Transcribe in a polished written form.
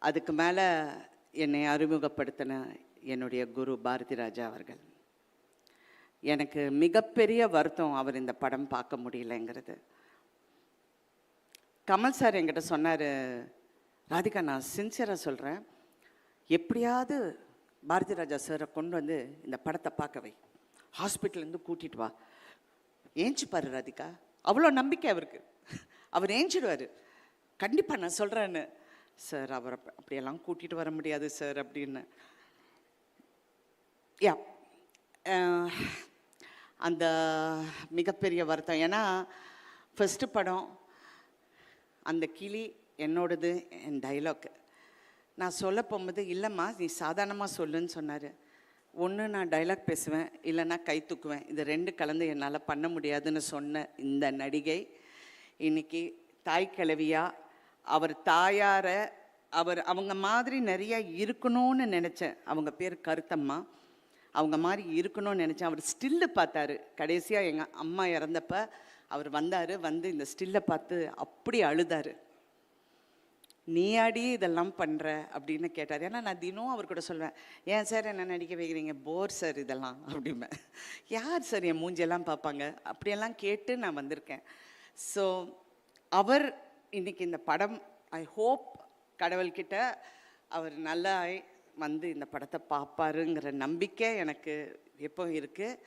அதுக்கு மேலே என்னை அறிமுகப்படுத்தின என்னுடைய குரு பாரதி ராஜா அவர்கள். எனக்கு மிகப்பெரிய வருத்தம் அவர் இந்த படம் பார்க்க முடியலைங்கிறது. கமல் சார் என்கிட்ட சொன்னார், ராதிகா நான் சின்சியராக சொல்கிறேன், எப்படியாவது பாரதி ராஜா சாரை கொண்டு வந்து இந்த படத்தை பார்க்க வை, ஹாஸ்பிட்டல்லேருந்து கூட்டிகிட்டு வா, ஏஞ்சிப்பார் ராதிகா, அவ்வளோ நம்பிக்கை அவருக்கு, அவர் ஏஞ்சிடுவார், கண்டிப்பாக நான் சொல்கிறேன்னு. சார் அவரை அப்படியெல்லாம் கூட்டிகிட்டு வர முடியாது சார் அப்படின்னு. யா அந்த மிகப்பெரிய வருத்தம். ஏன்னா ஃபஸ்ட்டு படம், அந்த கிளி என்னோடது, என் டைலாக்கு நான் சொல்ல போகும்போது, இல்லைம்மா நீ சாதாரணமாக சொல்லுன்னு சொன்னார். ஒன்று நான் டைலாக் பேசுவேன், இல்லைன்னா கை தூக்குவேன், இது ரெண்டு கலந்து என்னால் பண்ண முடியாதுன்னு சொன்ன இந்த நடிகை இன்னைக்கு தாய் கிழவியாக, அவர் தாயாரை அவங்க மாதிரி நிறையா இருக்கணும்னு நினச்சேன். அவங்க பேர் கருத்தம்மா, அவங்க மாதிரி இருக்கணும்னு நினச்சேன். அவர் ஸ்டில்லு பார்த்தாரு கடைசியாக, எங்கள் அம்மா இறந்தப்ப அவர் வந்தார், வந்து இந்த ஸ்டில்லை பார்த்து அப்படி அழுதார். நீயாடி இதெல்லாம் பண்ணுற அப்படின்னு கேட்டார். ஏன்னா நான் தினம் அவர் கூட சொல்வேன், ஏன் சார் என்ன நடிக்க வைக்கிறீங்க, போர் சார் இதெல்லாம் அப்படிம்பேன். யார் சார் என் மூஞ்சியெல்லாம் பார்ப்பாங்க, அப்படியெல்லாம் கேட்டு நான் வந்திருக்கேன். ஸோ அவர் இன்னைக்கு இந்த படம், ஐ ஹோப் கடவுள்கிட்ட அவர் நல்லா வந்து இந்த படத்தை பார்ப்பாருங்கிற நம்பிக்கை எனக்கு எப்போ இருக்குது.